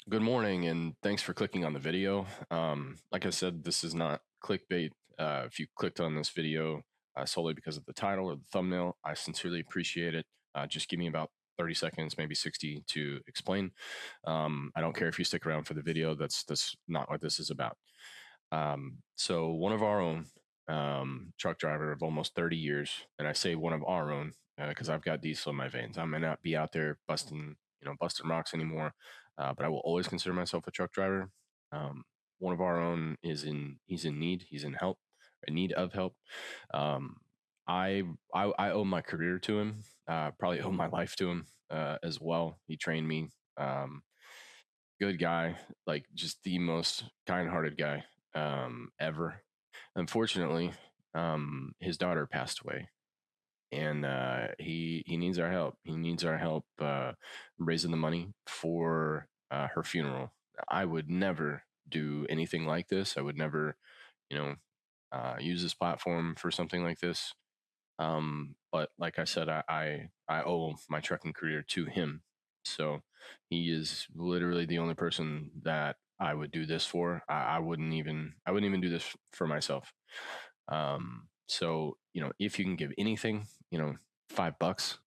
Good morning, and thanks for clicking on the video. Like I said, this is not clickbait. If you clicked on this video solely because of the title or the thumbnail, I sincerely appreciate it. Just give me about 30 seconds, maybe 60, to explain. I don't care if you stick around for the video. That's not what this is about. So one of our own, truck driver of almost 30 years, and I say one of our own because I've got diesel in my veins. I may not be out there busting rocks anymore, but I will always consider myself a truck driver. Um, one of our own he's in need, he's in need of help. Um, I owe my career to him, probably owe my life to him as well. He trained me. Um, Good guy, like just the most kind-hearted guy ever. Unfortunately, his daughter passed away, and he needs our help. He needs our help raising the money for her funeral. I would never do anything like this. I would never, you know, use this platform for something like this. But like I said, I owe my trucking career to him. So he is literally the only person that I would do this for. I wouldn't even do this for myself. So if you can give anything, $5,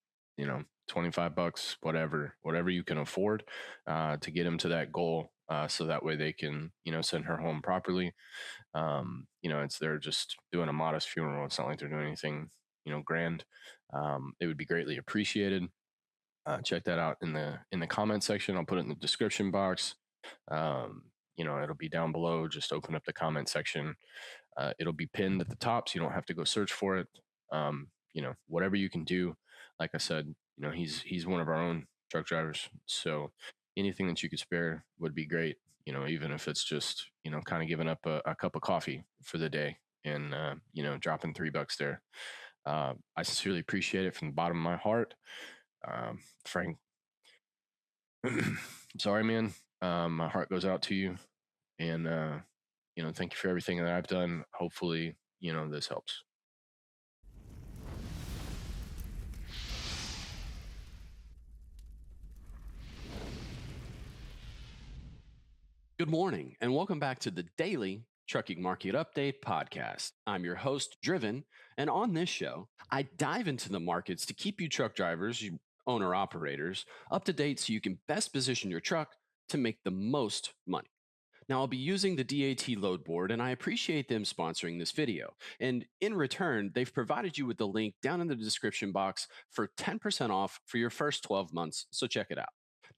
25 bucks, whatever you can afford, to get him to that goal. So that way they can, send her home properly. It's they're just doing a modest funeral. It's not like they're doing anything, grand. It would be greatly appreciated. Check that out in the comment section. I'll put it in the description box. It'll be down below. Just open up the comment section. It'll be pinned at the top, so you don't have to go search for it. Whatever you can do. Like I said, he's one of our own truck drivers, so anything that you could spare would be great. Even if it's just kind of giving up a cup of coffee for the day and dropping $3 there. I sincerely appreciate it from the bottom of my heart. Frank, sorry, man. My heart goes out to you, and thank you for everything that I've done. Hopefully, this helps. Good morning, and welcome back to the Daily Trucking Market Update podcast. I'm your host, Driven, and on this show, I dive into the markets to keep you truck drivers, you owner operators, up to date so you can best position your truck to make the most money. Now, I'll be using the DAT load board, and I appreciate them sponsoring this video. And in return, they've provided you with the link down in the description box for 10% off for your first 12 months, so check it out.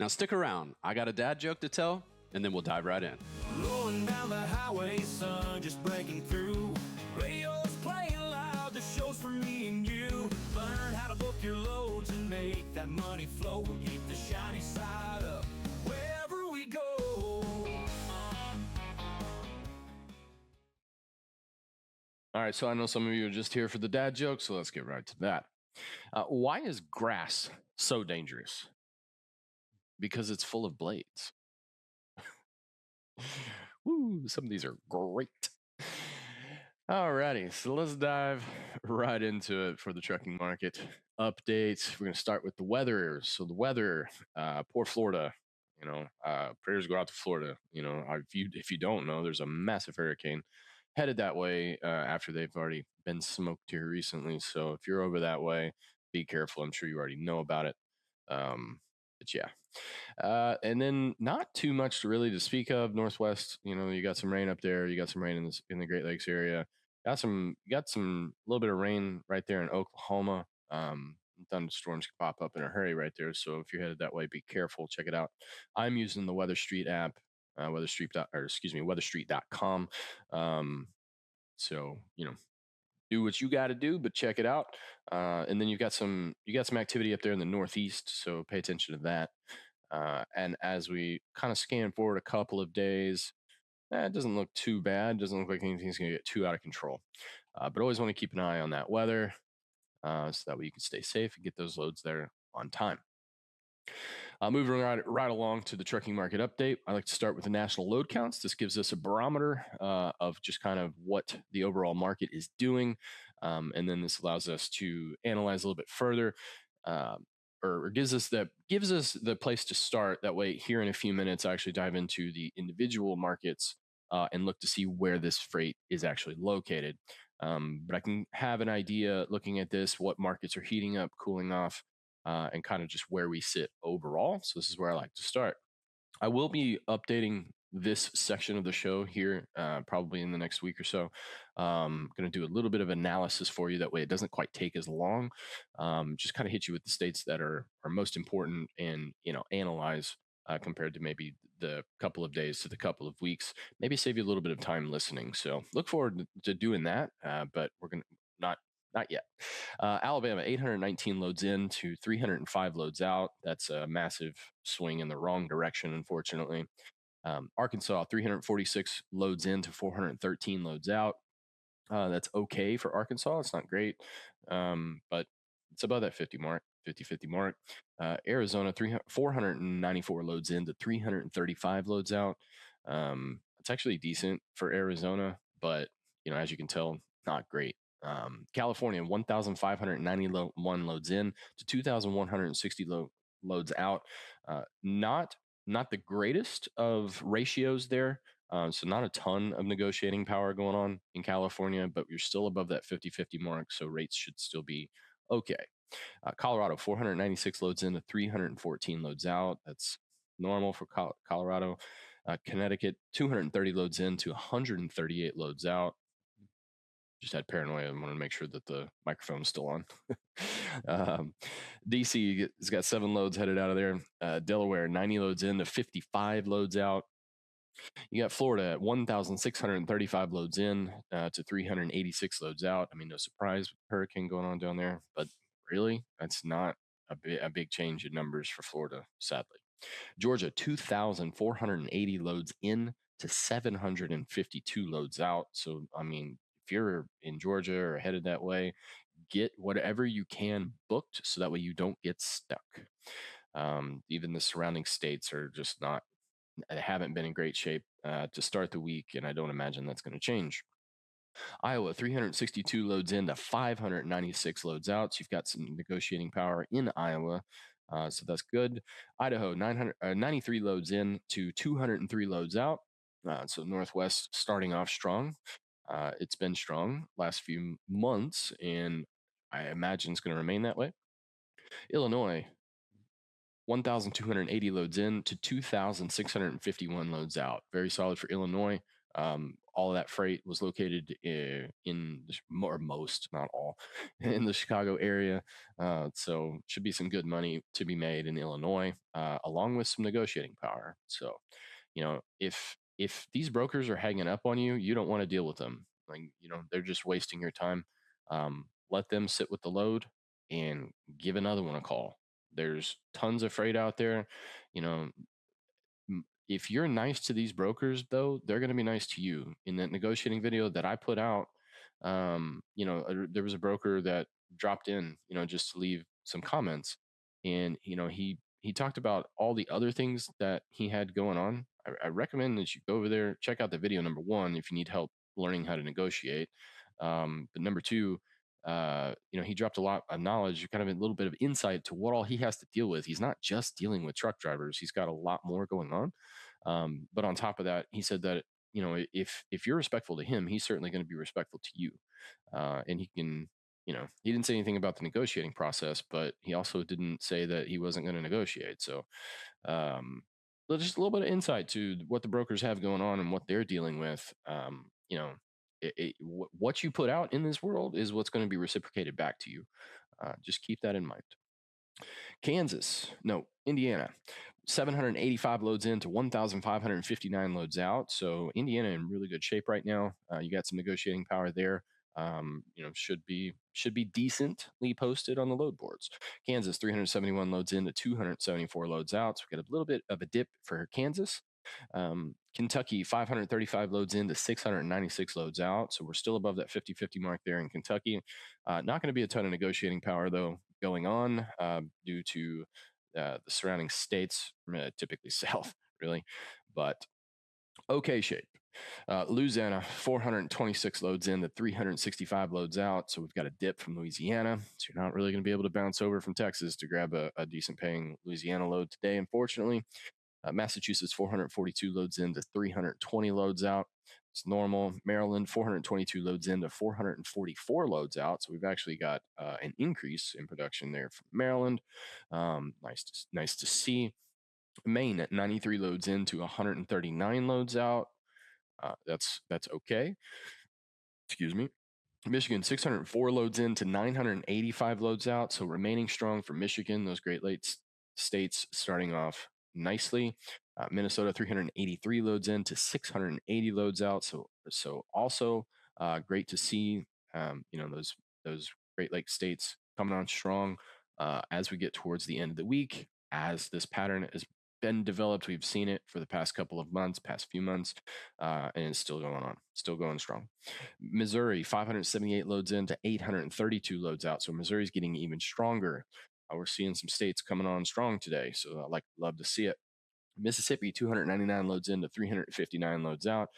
Now, stick around. I got a dad joke to tell, and then we'll dive right in. Rolling down the highway, sun just breaking through. Radio's playing loud, the show's for me and you. Learn how to book your loads and make that money flow. Keep the shiny side up wherever we go. All right, so I know some of you are just here for the dad joke, so let's get right to that. Why is grass so dangerous? Because it's full of blades. Woo, some of these are great. Alrighty, so let's dive right into it for the trucking market updates. We're going to start with the weather. So the weather, poor Florida. Prayers go out to Florida. If you don't know, there's a massive hurricane headed that way after they've already been smoked here recently. So if you're over that way, be careful. I'm sure you already know about it. But yeah, and then not too much to really to speak of. Northwest, you got some rain up there. You got some rain in the Great Lakes area. You got some little bit of rain right there in Oklahoma. Thunderstorms can pop up in a hurry right there. So if you're headed that way, be careful. Check it out. I'm using the Weather Street app, weatherstreet.com. So do what you got to do, but check it out. And then you got some activity up there in the Northeast, so pay attention to that. And as we kind of scan forward a couple of days, it doesn't look too bad. Doesn't look like anything's going to get too out of control. But always want to keep an eye on that weather so that way you can stay safe and get those loads there on time. Moving right along to the trucking market update, I like to start with the national load counts. This gives us a barometer of just kind of what the overall market is doing. And then this allows us to analyze a little bit further. Uh, or gives us the place to start. That way, here in a few minutes, I actually dive into the individual markets and look to see where this freight is actually located. But I can have an idea looking at this, what markets are heating up, cooling off, and kind of just where we sit overall. So this is where I like to start. I will be updating this section of the show here probably in the next week or so. Going to do a little bit of analysis for you. That way it doesn't quite take as long. Just kind of hit you with the states that are most important and, analyze compared to maybe the couple of days to the couple of weeks. Maybe save you a little bit of time listening. So look forward to doing that. But we're going to not yet. Alabama, 819 loads in to 305 loads out. That's a massive swing in the wrong direction, unfortunately. Arkansas, 346 loads in to 413 loads out. That's okay for Arkansas. It's not great, but it's above that 50 mark. Arizona, 494 loads in to 335 loads out. It's actually decent for Arizona, but, as you can tell, not great. California, 1,591 loads in to 2,160 loads out. Not the greatest of ratios there. So not a ton of negotiating power going on in California, but you're still above that 50-50 mark, so rates should still be okay. Colorado, 496 loads in to 314 loads out. That's normal for Colorado. Connecticut, 230 loads in to 138 loads out. Just had paranoia and wanted to make sure that the microphone was still on. DC has got 7 loads headed out of there. Delaware, 90 loads in to 55 loads out. You got Florida at 1,635 loads in to 386 loads out. I mean, no surprise with the hurricane going on down there, but really, that's not a big change in numbers for Florida, sadly. Georgia, 2,480 loads in to 752 loads out. So, I mean, if you're in Georgia or headed that way, get whatever you can booked so that way you don't get stuck. Even the surrounding states are just haven't been in great shape to start the week, and I don't imagine that's going to change. Iowa, 362 loads in to 596 loads out. So you've got some negotiating power in Iowa. So that's good. Idaho, 93 loads in to 203 loads out. So Northwest starting off strong. It's been strong last few months, and I imagine it's going to remain that way. Illinois, 1,280 loads in to 2,651 loads out. Very solid for Illinois. All of that freight was located most, not all, in the Chicago area. So should be some good money to be made in Illinois, along with some negotiating power. So, if these brokers are hanging up on you, you don't want to deal with them. Like, they're just wasting your time. Let them sit with the load and give another one a call. There's tons of freight out there. If you're nice to these brokers, though, they're going to be nice to you. In that negotiating video that I put out, there was a broker that dropped in, just to leave some comments, and he talked about all the other things that he had going on. I recommend that you go over there, check out the video. Number one, if you need help learning how to negotiate, but number two, he dropped a lot of knowledge, kind of a little bit of insight to what all he has to deal with. He's not just dealing with truck drivers; he's got a lot more going on. But on top of that, he said that if you're respectful to him, he's certainly going to be respectful to you, and he can. He didn't say anything about the negotiating process, but he also didn't say that he wasn't going to negotiate. So, just a little bit of insight to what the brokers have going on and what they're dealing with. What you put out in this world is what's going to be reciprocated back to you. Just keep that in mind. Indiana, 785 loads in to 1,559 loads out. So Indiana in really good shape right now. You got some negotiating power there. Should be decently posted on the load boards. Kansas, 371 loads in to 274 loads out. So we got a little bit of a dip for Kansas. Kentucky, 535 loads in to 696 loads out. So we're still above that 50-50 mark there in Kentucky. Not going to be a ton of negotiating power, though, going on due to the surrounding states, typically south, really. But okay shape. Louisiana, 426 loads in to 365 loads out. So we've got a dip from Louisiana. So you're not really going to be able to bounce over from Texas to grab a decent paying Louisiana load today, unfortunately. Massachusetts, 442 loads in to 320 loads out. It's normal. Maryland, 422 loads in to 444 loads out. So we've actually got an increase in production there from Maryland. Nice to see. Maine at 93 loads in to 139 loads out. That's okay. Excuse me. Michigan, 604 loads in to 985 loads out. So remaining strong for Michigan. Those Great Lakes states starting off nicely. Minnesota, 383 loads in to 680 loads out. So also great to see. Those Great Lakes states coming on strong as we get towards the end of the week. As this pattern has been developed, we've seen it for the past couple of months, past few months, and it's still going on, still going strong. Missouri, 578 loads in to 832 loads out. So Missouri's getting even stronger. We're seeing some states coming on strong today, so love to see it. Mississippi, 299 loads in to 359 loads out.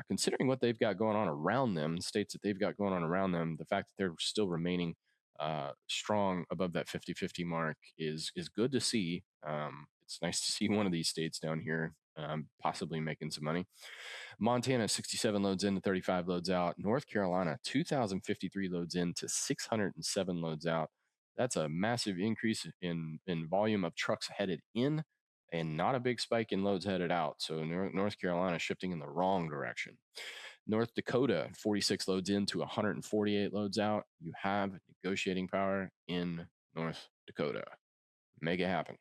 Considering what they've got going on around them, states that they've got going on around them, the fact that they're still remaining strong above that 50-50 mark is good to see. It's nice to see one of these states down here possibly making some money. Montana, 67 loads in to 35 loads out. North Carolina, 2,053 loads in to 607 loads out. That's a massive increase in volume of trucks headed in and not a big spike in loads headed out. So North Carolina shifting in the wrong direction. North Dakota, 46 loads in to 148 loads out. You have negotiating power in North Dakota. Make it happen.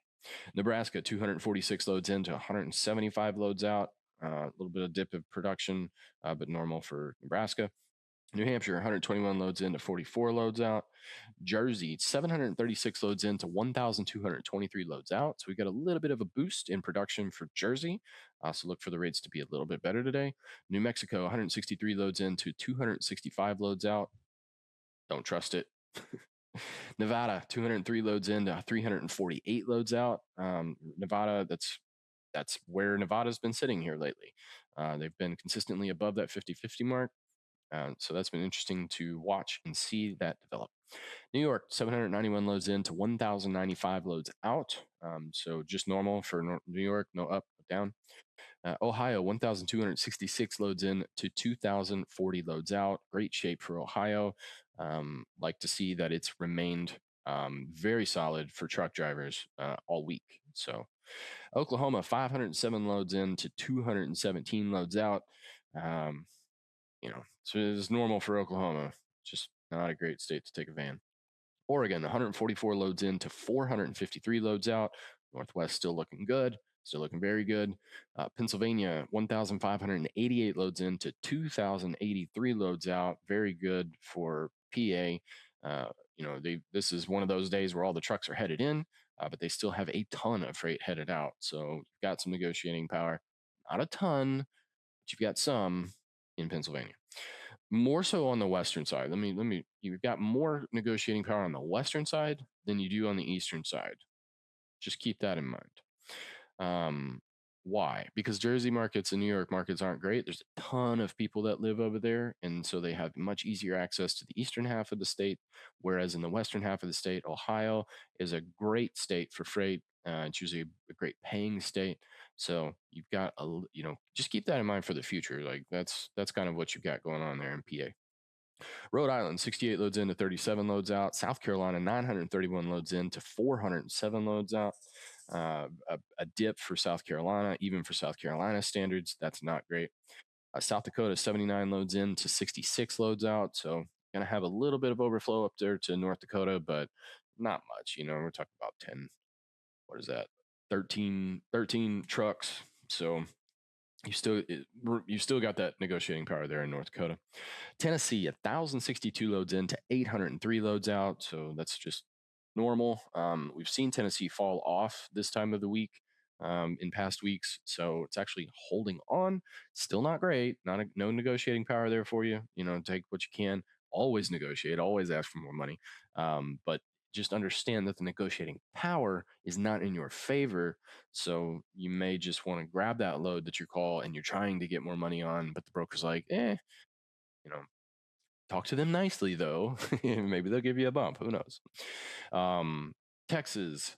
Nebraska, 246 loads in to 175 loads out. A little bit of dip of production, but normal for Nebraska. New Hampshire, 121 loads in to 44 loads out. Jersey, 736 loads in to 1,223 loads out. So we got a little bit of a boost in production for Jersey. So look for the rates to be a little bit better today. New Mexico, 163 loads in to 265 loads out. Don't trust it. Nevada, 203 loads in to 348 loads out. Nevada, that's where Nevada's been sitting here lately. They've been consistently above that 50-50 mark. So that's been interesting to watch and see that develop. New York, 791 loads in to 1,095 loads out. So just normal for New York, no up, no down. Ohio, 1,266 loads in to 2,040 loads out. Great shape for Ohio. Like to see that it's remained very solid for truck drivers all week. So Oklahoma, 507 loads in to 217 loads out. So it's normal for Oklahoma. Just not a great state to take a van. Oregon, 144 loads in to 453 loads out. Northwest still looking good, still looking very good. Pennsylvania, 1,588 loads in to 2,083 loads out. Very good for PA. This is one of those days where all the trucks are headed in, but they still have a ton of freight headed out. So you've got some negotiating power. Not a ton, but you've got some in Pennsylvania. More so on the western side. You've got more negotiating power on the western side than you do on the eastern side. Just keep that in mind. Why? Because Jersey markets and New York markets aren't great. There's a ton of people that live over there, and so they have much easier access to the eastern half of the state, whereas in the western half of the state, Ohio is a great state for freight. It's usually a great paying state. So you've got just keep that in mind for the future. Like that's kind of what you've got going on there in PA. Rhode Island, 68 loads in to 37 loads out. South Carolina, 931 loads in to 407 loads out. A dip for South Carolina, even for South Carolina standards. That's not great. South Dakota, 79 loads in to 66 loads out. So going to have a little bit of overflow up there to North Dakota, but not much. We're talking about 10, what is that? 13 trucks. So you still got that negotiating power there in North Dakota. Tennessee, 1,062 loads in to 803 loads out. So that's just normal. We've seen Tennessee fall off this time of the week in past weeks. So it's actually holding on. Still not great. No negotiating power there for you. Take what you can. Always negotiate. Always ask for more money. But just understand that the negotiating power is not in your favor. So you may just want to grab that load that you call and you're trying to get more money on, but the broker's like, you know, talk to them nicely though. Maybe they'll give you a bump. Who knows? Texas,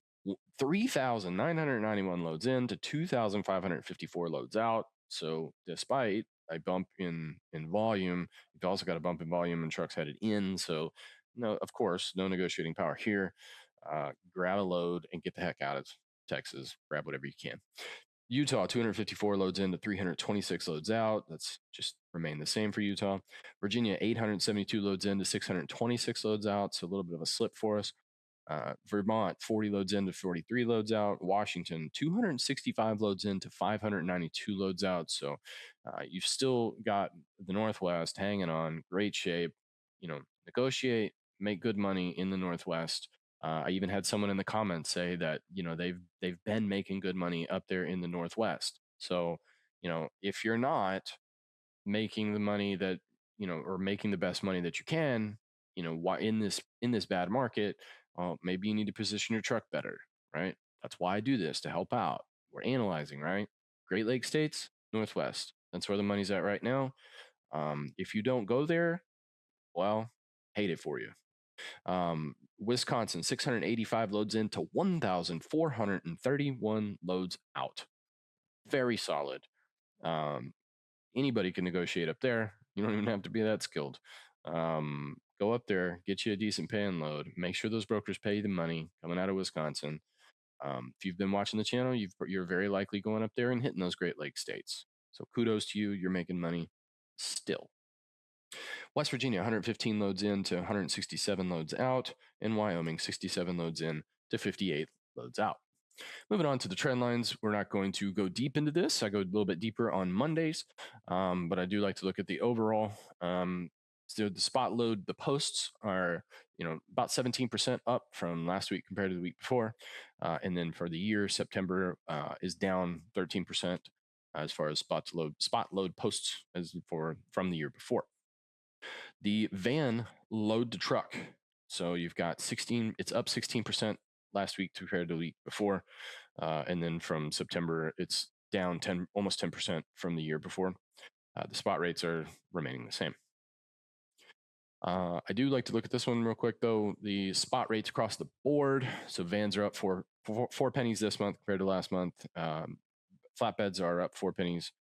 3,991 loads in to 2,554 loads out. So despite a bump in volume, you've also got a bump in volume and trucks headed in. So no, of course, no negotiating power here. Grab a load and get the heck out of Texas. Grab whatever you can. Utah, 254 loads in to 326 loads out. That's just remained the same for Utah. Virginia, 872 loads in to 626 loads out. So a little bit of a slip for us. Vermont, 40 loads in to 43 loads out. Washington, 265 loads in to 592 loads out. So you've still got the Northwest hanging on, great shape. Negotiate, make good money in the Northwest. I even had someone in the comments say that they've been making good money up there in the Northwest. So if you're not making the money that or making the best money that you can, why in this bad market, maybe you need to position your truck better, right? That's why I do this, to help out. We're analyzing, right? Great Lakes states, Northwest. That's where the money's at right now. If you don't go there, well, hate it for you. Wisconsin, 685 loads in to 1,431 loads out. Very solid. Anybody can negotiate up there. You don't even have to be that skilled. Go up there, get you a decent paying load. Make sure those brokers pay you the money coming out of Wisconsin. If you've been watching the channel, you're very likely going up there and hitting those Great Lakes states. So kudos to you. You're making money still. West Virginia, 115 loads in to 167 loads out. And Wyoming, 67 loads in to 58 loads out. Moving on to the trend lines, we're not going to go deep into this. I go a little bit deeper on Mondays, but I do like to look at the overall. So the spot load, the posts are about 17% up from last week compared to the week before, and then for the year, September is down 13% as far as spot load posts from the year before. The van load to truck, so you've got 16. It's up 16% last week compared to the week before, and then from September it's down almost 10% from the year before. The spot rates are remaining the same. I do like to look at this one real quick though. The spot rates across the board. So vans are up four pennies this month compared to last month. Flatbeds are up 4 pennies.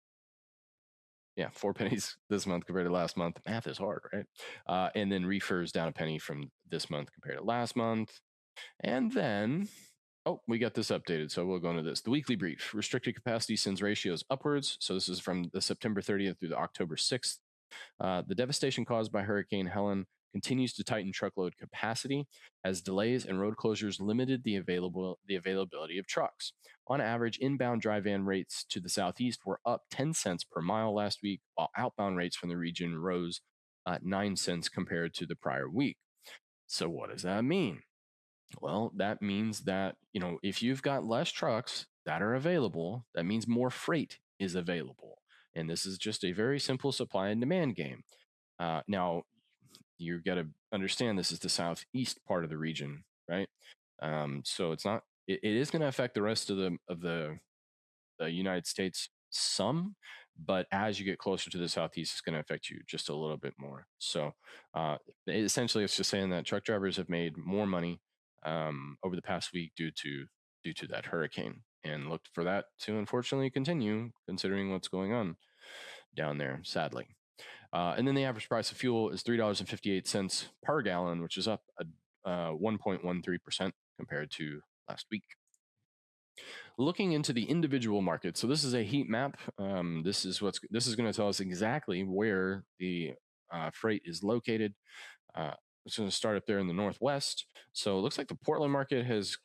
Yeah, 4 pennies this month compared to last month. Math is hard, right? And then reefers down a penny from this month compared to last month. And then, we got this updated, so we'll go into this. The weekly brief, restricted capacity sends ratios upwards. So this is from the September 30th through the October 6th. The devastation caused by Hurricane Helen continues to tighten truckload capacity as delays and road closures limited the availability of trucks. On average, inbound dry van rates to the southeast were up 10 cents per mile last week, while outbound rates from the region rose 9 cents compared to the prior week. So what does that mean? Well, that means that, if you've got less trucks that are available, that means more freight is available. And this is just a very simple supply and demand game. Now, you've got to understand this is the southeast part of the region, right? So it's not. It is going to affect the rest of the United States some, but as you get closer to the southeast, it's going to affect you just a little bit more. So essentially, it's just saying that truck drivers have made more money over the past week due to that hurricane, and look for that to unfortunately continue, considering what's going on down there, sadly. And then the average price of fuel is $3.58 per gallon, which is up 1.13% compared to last week. Looking into the individual markets, so this is a heat map. This is going to tell us exactly where the freight is located. It's going to start up there in the Northwest. So it looks like the Portland market has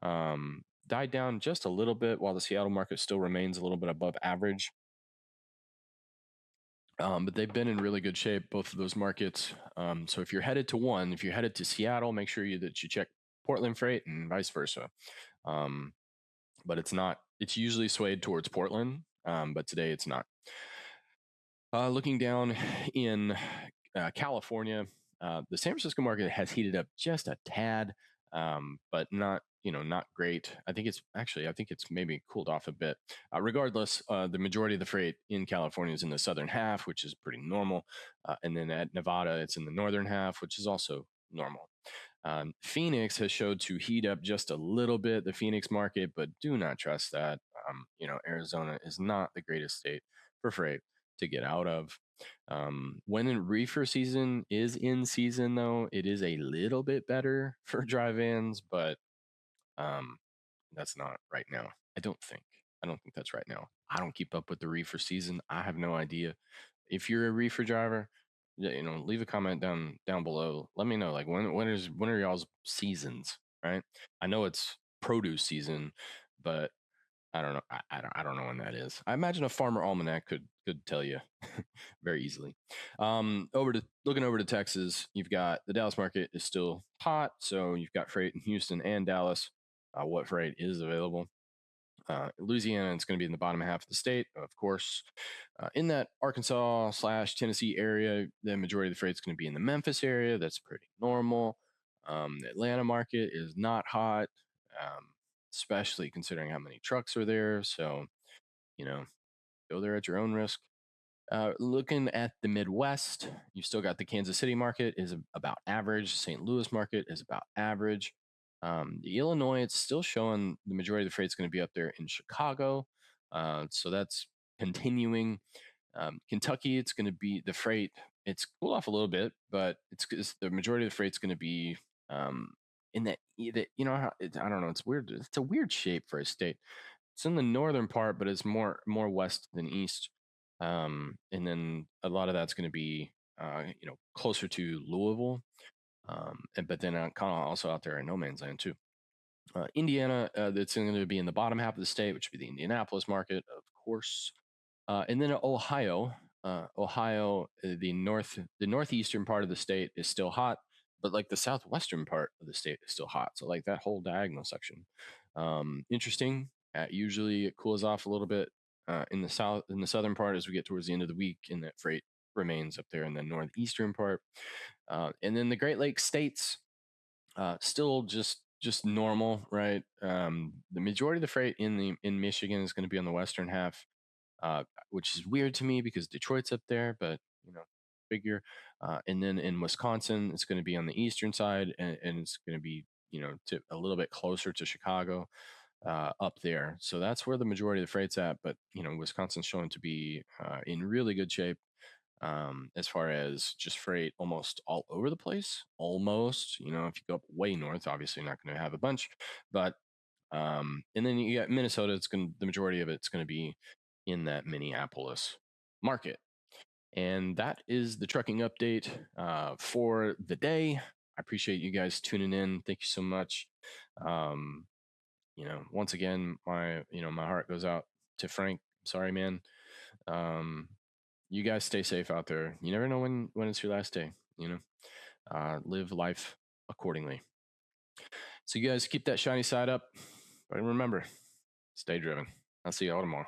died down just a little bit, while the Seattle market still remains a little bit above average. But they've been in really good shape, both of those markets. So if you're headed to Seattle, make sure that you check Portland freight and vice versa. But it's usually swayed towards Portland, but today it's not. Looking down in California, The San Francisco market has heated up just a tad, but not great. I think it's maybe cooled off a bit. Regardless, the majority of the freight in California is in the southern half, which is pretty normal, and then at Nevada, it's in the northern half, which is also normal. Phoenix has showed to heat up just a little bit, the Phoenix market, but do not trust that. Arizona is not the greatest state for freight to get out of. When in reefer season is in season, though, it is a little bit better for dry vans, but that's not right now. I don't think. I don't think that's right now. I don't keep up with the reefer season. I have no idea. If you're a reefer driver, leave a comment down below. Let me know, like, when are y'all's seasons, right? I know it's produce season, but I don't know. I don't know when that is. I imagine a farmer almanac could tell you very easily. Looking over to Texas, you've got the Dallas market is still hot, so you've got freight in Houston and Dallas. What freight is available? Louisiana, it's going to be in the bottom half of the state, of course. In that Arkansas/Tennessee area, the majority of the freight is going to be in the Memphis area. That's pretty normal. The Atlanta market is not hot, um, especially considering how many trucks are there. So, you know, go there at your own risk. Looking at the Midwest, you've still got the Kansas City market is about average. St. Louis market is about average. The Illinois, it's still showing the majority of the freight's going to be up there in Chicago. So that's continuing. Kentucky, it's going to be the freight. It's cooled off a little bit, but it's the majority of the freight's going to be in that I don't know. It's weird. It's a weird shape for a state. It's in the northern part, but it's more west than east. And then a lot of that's going to be closer to Louisville, but then kind of also out there in no man's land too. Indiana, that's going to be in the bottom half of the state, which would be the Indianapolis market, of course. And then Ohio, the northeastern part of the state is still hot, but like the southwestern part of the state is still hot. So like that whole diagonal section, interesting. Usually it cools off a little bit in the southern part as we get towards the end of the week, and that freight remains up there in the northeastern part. And then the Great Lakes states, still just normal, right? The majority of the freight in Michigan is going to be on the western half, which is weird to me because Detroit's up there, but figure. And then in Wisconsin, it's going to be on the eastern side, and it's going to be to a little bit closer to Chicago, up there. So that's where the majority of the freight's at. But Wisconsin's showing to be in really good shape, as far as just freight almost all over the place. Almost, if you go up way north, obviously you're not going to have a bunch, but and then you got Minnesota. The majority of it's going to be in that Minneapolis market. And that is the trucking update for the day. I appreciate you guys tuning in. Thank you so much. Um, Once again, my heart goes out to Frank. Sorry, man. You guys stay safe out there. You never know when it's your last day. Live life accordingly. So you guys keep that shiny side up. But remember, stay driven. I'll see you all tomorrow.